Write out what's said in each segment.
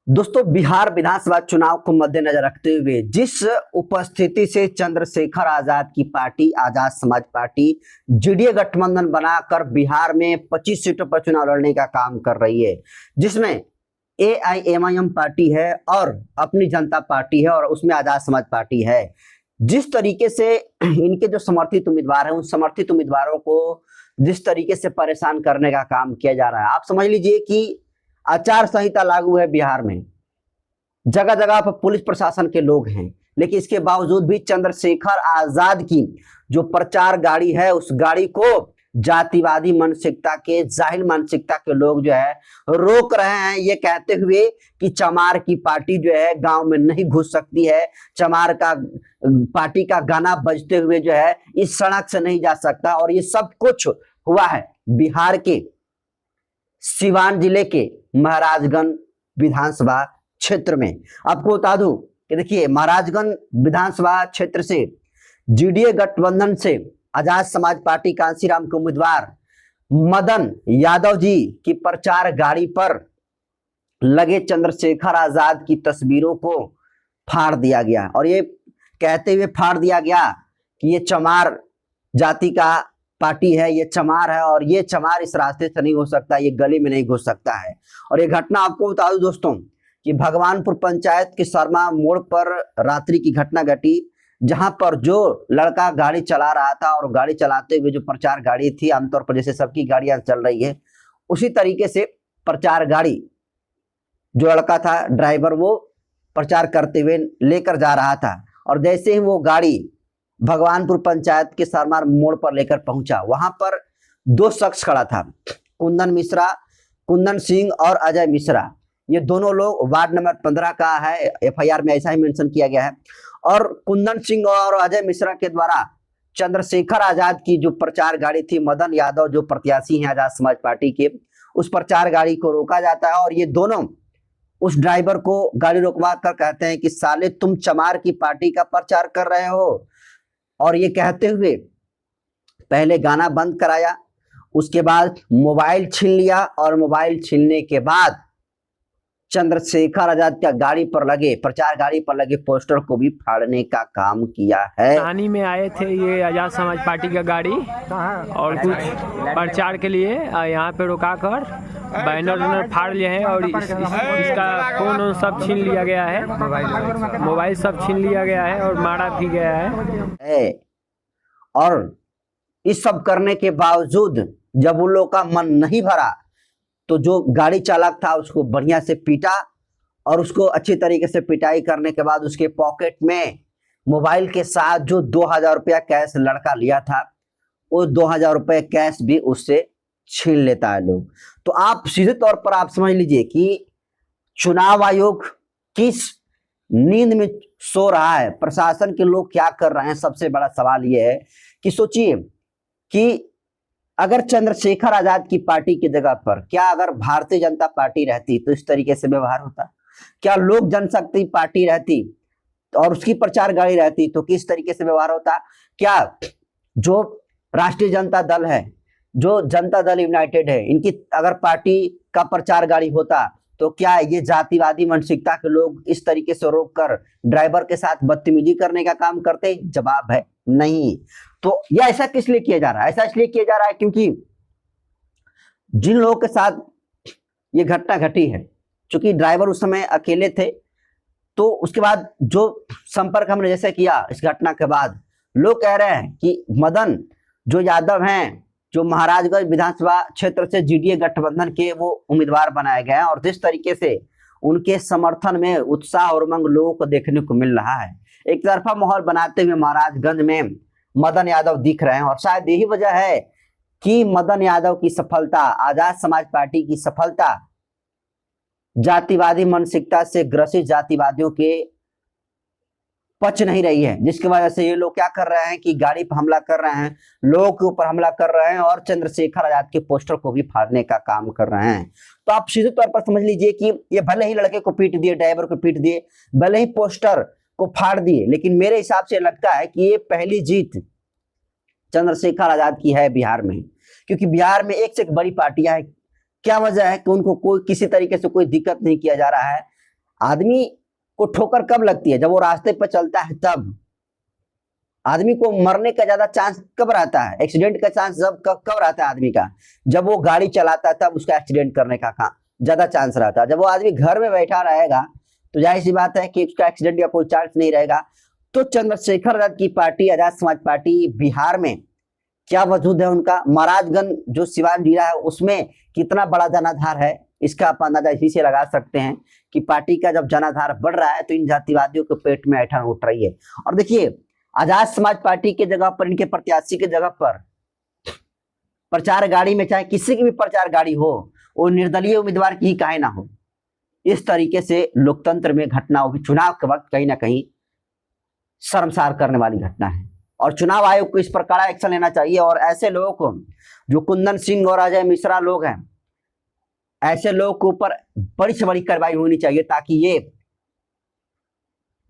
दोस्तों, बिहार विधानसभा चुनाव को मद्देनजर रखते हुए जिस उपस्थिति से चंद्रशेखर आजाद की party Azad Samaj party JDA गठबंधन बनाकर बिहार में 25 सीटों पर चुनाव लड़ने का काम कर रही है, जिसमें एआईएमआईएम पार्टी है और अपनी जनता पार्टी है और उसमें आजाद समाज पार्टी है। जिस तरीके से इनके जो समर्थित उम्मीदवार हैं, उन समर्थित उम्मीदवारों को जिस तरीके से परेशान करने का काम किया जा रहा है, आप समझ लीजिए कि आचार संहिता लागू है बिहार में, जगह जगह पर पुलिस प्रशासन के लोग हैं, लेकिन इसके बावजूद भी चंद्रशेखर आजाद की जो प्रचार गाड़ी है, उस गाड़ी को जातिवादी मानसिकता के, जाहिल मानसिकता के लोग जो है रोक रहे हैं, ये कहते हुए कि चमार की पार्टी जो है गांव में नहीं घुस सकती है, चमार का पार्टी का गाना बजते हुए जो है इस सड़क से नहीं जा सकता। और ये सब कुछ हुआ है बिहार के सिवान जिले के महाराजगंज विधानसभा क्षेत्र में। आपको बता दूं कि देखिए, महाराजगंज विधानसभा क्षेत्र से जेडीए गठबंधन से आजाद समाज पार्टी कांसीराम के उम्मीदवार मदन यादव जी की प्रचार गाड़ी पर लगे चंद्रशेखर आजाद की तस्वीरों को फाड़ दिया गया और ये कहते हुए फाड़ दिया गया कि ये चमार जाति का पार्टी है, ये चमार है और ये चमार इस रास्ते से नहीं हो सकता, ये गली में नहीं घुस सकता है। और ये घटना आपको बता दूं दोस्तों कि भगवानपुर पंचायत के शर्मा मोड़ पर रात्रि की घटना घटी, जहां पर जो लड़का गाड़ी चला रहा था और गाड़ी चलाते हुए जो प्रचार गाड़ी थी, आमतौर पर जैसे सबकी गाड़ियां चल रही है उसी तरीके से प्रचार गाड़ी जो लड़का था ड्राइवर, वो प्रचार करते हुए लेकर जा रहा था और जैसे ही वो गाड़ी भगवानपुर पंचायत के शर्मा मोड़ पर लेकर पहुंचा, वहां पर दो शख्स खड़ा था, कुंदन सिंह और अजय मिश्रा। ये दोनों लोग वार्ड नंबर 15 का है, एफआईआर में ऐसा ही मेंशन किया गया है। और कुंदन सिंह और अजय मिश्रा के द्वारा चंद्रशेखर आजाद की जो प्रचार गाड़ी थी, मदन यादव जो प्रत्याशी हैं आजाद समाज पार्टी के, उस प्रचार गाड़ी को रोका जाता है और ये दोनों उस ड्राइवर को गाड़ी रोकवा कर कहते हैं कि साले तुम चमार की पार्टी का प्रचार कर रहे हो। और ये कहते हुए पहले गाना बंद कराया, उसके बाद मोबाइल छीन लिया और मोबाइल छीनने के बाद चंद्रशेखर आजाद का गाड़ी पर लगे, प्रचार गाड़ी पर लगे पोस्टर को भी फाड़ने का काम किया है। कहानी में आए थे ये आजाद समाज पार्टी का गाड़ी और कुछ प्रचार के लिए यहाँ पे रुकाकर बैनर फाड़ लिए हैं और इसका फोन सब छीन लिया गया है, मोबाइल सब छीन लिया गया है और मारा भी गया है। और इस सब करने के बावजूद जब उन लोगों का मन नहीं भरा तो जो गाड़ी चालक था उसको बढ़िया से पीटा और उसको अच्छी तरीके से पिटाई करने के बाद उसके पॉकेट में मोबाइल के साथ जो 2000 रुपया कैश लड़का लिया था, वो 2000 रुपये कैश भी उससे छीन लेता है लोग। तो आप सीधे तौर पर आप समझ लीजिए कि चुनाव आयोग किस नींद में सो रहा है, प्रशासन के लोग क्या कर रहे हैं। सबसे बड़ा सवाल यह है कि सोचिए कि अगर चंद्रशेखर आजाद की पार्टी की जगह पर क्या अगर भारतीय जनता पार्टी रहती तो इस तरीके से व्यवहार होता? क्या लोक जनशक्ति पार्टी रहती और उसकी प्रचार गाड़ी रहती तो किस तरीके से व्यवहार होता? क्या जो राष्ट्रीय जनता दल है, जो जनता दल यूनाइटेड है, इनकी अगर पार्टी का प्रचार गाड़ी होता तो क्या ये जातिवादी मानसिकता के लोग इस तरीके से रोककर ड्राइवर के साथ बदतमीजी करने का काम करते? जवाब है नहीं। तो यह ऐसा किस लिए किया जा रहा है? ऐसा इसलिए किया जा रहा है क्योंकि जिन लोगों के साथ ये घटना घटी है, चूंकि ड्राइवर उस समय अकेले थे, तो उसके बाद जो संपर्क हमने जैसे किया इस घटना के बाद, लोग कह रहे हैं कि मदन जो यादव हैं, जो महाराजगंज विधानसभा क्षेत्र से जेडीए गठबंधन के वो उम्मीदवार बनाए गए हैं और जिस तरीके से उनके समर्थन में उत्साह और उमंग लोगों को देखने को मिल रहा है, एक तरफा माहौल बनाते हुए महाराजगंज में मदन यादव दिख रहे हैं। और शायद यही वजह है कि मदन यादव की सफलता, आजाद समाज पार्टी की सफलता जातिवादी मानसिकता से ग्रसित जातिवादियों के पच नहीं रही है, जिसकी वजह से ये लोग क्या कर रहे हैं कि गाड़ी पर हमला कर रहे हैं, लोगों के ऊपर हमला कर रहे हैं और चंद्रशेखर आजाद के पोस्टर को भी फाड़ने का काम कर रहे हैं। तो आप सीधे तौर पर समझ लीजिए कि ये भले ही लड़के को पीट दिए, ड्राइवर को पीट दिए, भले ही पोस्टर को फाड़ दिए, लेकिन मेरे हिसाब से लगता है कि ये पहली जीत चंद्रशेखर आजाद की है बिहार में, क्योंकि बिहार में एक से एक बड़ी पार्टियां हैं। क्या वजह है कि उनको कोई किसी तरीके से कोई दिक्कत नहीं किया जा रहा है। आदमी को ठोकर कब लगती है? जब वो रास्ते पर चलता है तब। आदमी को मरने का ज्यादा चांस कब रहता है? एक्सीडेंट का चांस कब रहता है आदमी का? जब वो गाड़ी चलाता है तब उसका एक्सीडेंट करने का ज्यादा चांस रहता है। जब वो आदमी घर में बैठा रहेगा तो जाहिर सी बात है कि उसका एक्सीडेंट का कोई चांस नहीं रहेगा। तो चंद्रशेखर आजाद की पार्टी, आजाद समाज पार्टी, बिहार में क्या वजूद है उनका? महाराजगंज जो सिवान जिला है उसमें कितना बड़ा जनाधार है, इसका आप अंदाजा इसी से लगा सकते हैं कि पार्टी का जब जनाधार बढ़ रहा है तो इन जातिवादियों के पेट में ऐंठन उठ रही है। और देखिए, आजाद समाज पार्टी के जगह पर, इनके प्रत्याशी के जगह पर प्रचार गाड़ी में चाहे किसी की भी प्रचार गाड़ी हो, वो निर्दलीय उम्मीदवार की ही काहे ना हो, इस तरीके से लोकतंत्र में घटना होगी। चुनाव के वक्त कहीं ना कहीं शर्मसार करने वाली घटना है और चुनाव आयोग को इस पर कड़ा एक्शन लेना चाहिए। और ऐसे लोगों को, जो कुंदन सिंह और अजय मिश्रा लोग हैं, ऐसे लोगों के ऊपर बड़ी से बड़ी कार्रवाई होनी चाहिए ताकि ये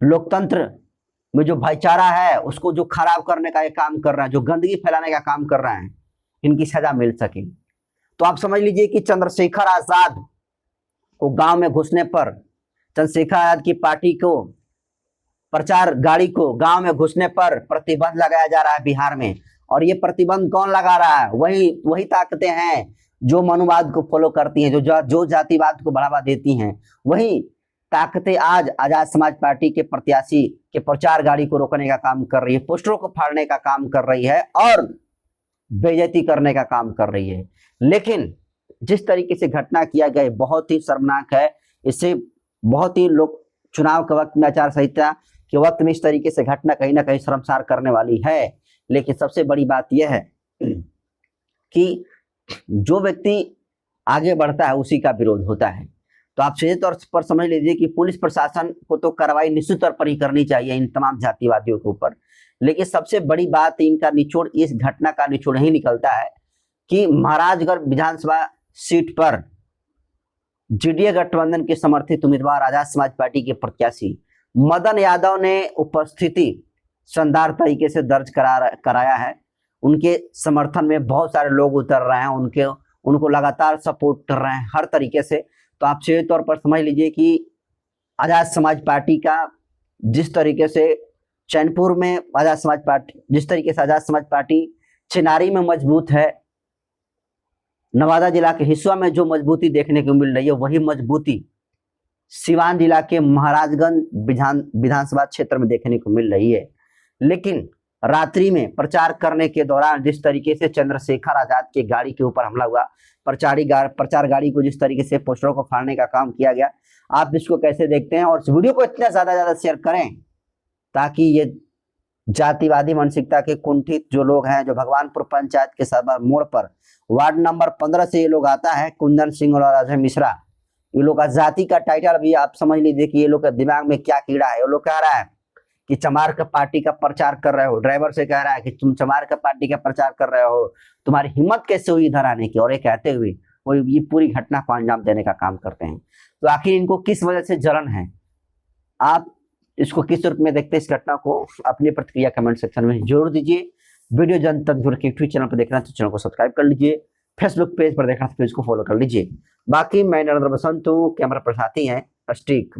लोकतंत्र में जो भाईचारा है उसको जो खराब करने का ये काम कर रहा है, जो गंदगी फैलाने का काम कर रहा है, इनकी सजा मिल सके। तो आप समझ लीजिए कि चंद्रशेखर आजाद को गांव में घुसने पर, चंद्रशेखर आजाद की पार्टी को, प्रचार गाड़ी को गांव में घुसने पर प्रतिबंध लगाया जा रहा है बिहार में। और ये प्रतिबंध कौन लगा रहा है? वही ताकतें हैं जो मनुवाद को फॉलो करती हैं, जो जातिवाद को बढ़ावा देती हैं। वही ताकतें आज आजाद समाज पार्टी के प्रत्याशी के प्रचार गाड़ी को रोकने का काम कर रही है, पोस्टरों को फाड़ने का काम कर रही है और बेइज्जती करने का काम कर रही है। लेकिन जिस तरीके से घटना किया गया बहुत ही शर्मनाक है। इससे बहुत ही लोग चुनाव के वक्त में, आचार संहिता के वक्त में इस तरीके से घटना कहीं ना कहीं शर्मसार करने वाली है। लेकिन सबसे बड़ी बात यह है कि जो व्यक्ति आगे बढ़ता है उसी का विरोध होता है। तो आप सीधे तौर पर समझ लीजिए कि पुलिस प्रशासन को तो कार्रवाई निश्चित तौर पर ही करनी चाहिए इन तमाम जातिवादियों के ऊपर। लेकिन सबसे बड़ी बात, इनका निचोड़, इस घटना का निचोड़ ही निकलता है कि महाराजगंज विधानसभा सीट पर जीडीए गठबंधन के समर्थित उम्मीदवार आजाद समाज पार्टी के प्रत्याशी मदन यादव ने उपस्थिति शानदार तरीके से दर्ज कराया है। उनके समर्थन में बहुत सारे लोग उतर रहे हैं, उनको लगातार सपोर्ट कर रहे हैं हर तरीके से। तो आप सीधे तौर पर समझ लीजिए कि आजाद समाज पार्टी का जिस तरीके से चैनपुर में आजाद समाज पार्टी, जिस तरीके से आजाद समाज पार्टी चिनारी में मजबूत है, नवादा जिला के हिस्सा में जो मजबूती देखने को मिल रही है, वही मजबूती सिवान जिला के महाराजगंज विधानसभा क्षेत्र में देखने को मिल रही है। लेकिन रात्रि में प्रचार करने के दौरान जिस तरीके से चंद्रशेखर आजाद के गाड़ी के ऊपर हमला हुआ, प्रचार गाड़ी को जिस तरीके से पोस्टरों को फाड़ने का काम किया गया, आप इसको कैसे देखते हैं? और इस वीडियो को इतना ज्यादा शेयर करें ताकि ये जातिवादी मानसिकता के कुंठित जो लोग हैं, जो भगवानपुर पंचायत के सरबर मोड़ पर वार्ड नंबर 15 से ये लोग आता है, कुंदन सिंह और अजय मिश्रा, ये लोग का जाति का टाइटल भी आप समझ लीजिए कि ये लोग के दिमाग में क्या कीड़ा है। ये लोग कह रहा है कि चमार का पार्टी का प्रचार कर रहे हो, ड्राइवर से कह रहा है कि तुम चमार का पार्टी का प्रचार कर रहे हो, तुम्हारी हिम्मत कैसे हुई इधर आने की? और ये कहते हुए वो ये पूरी घटना को अंजाम देने का काम करते हैं। तो आखिर इनको किस वजह से जलन है? आप इसको किस रूप में देखते हैं इस घटना को? अपनी प्रतिक्रिया कमेंट सेक्शन में जरूर दीजिए। वीडियो जनता के यूट्यूब चैनल पर देखना तो चैनल को सब्सक्राइब कर लीजिए, फेसबुक पेज पर देखना तो पेज को फॉलो कर लीजिए। बाकी मैं नरेंद्र बसंत हूँ, कैमरा पर साथी हैं स्टिक।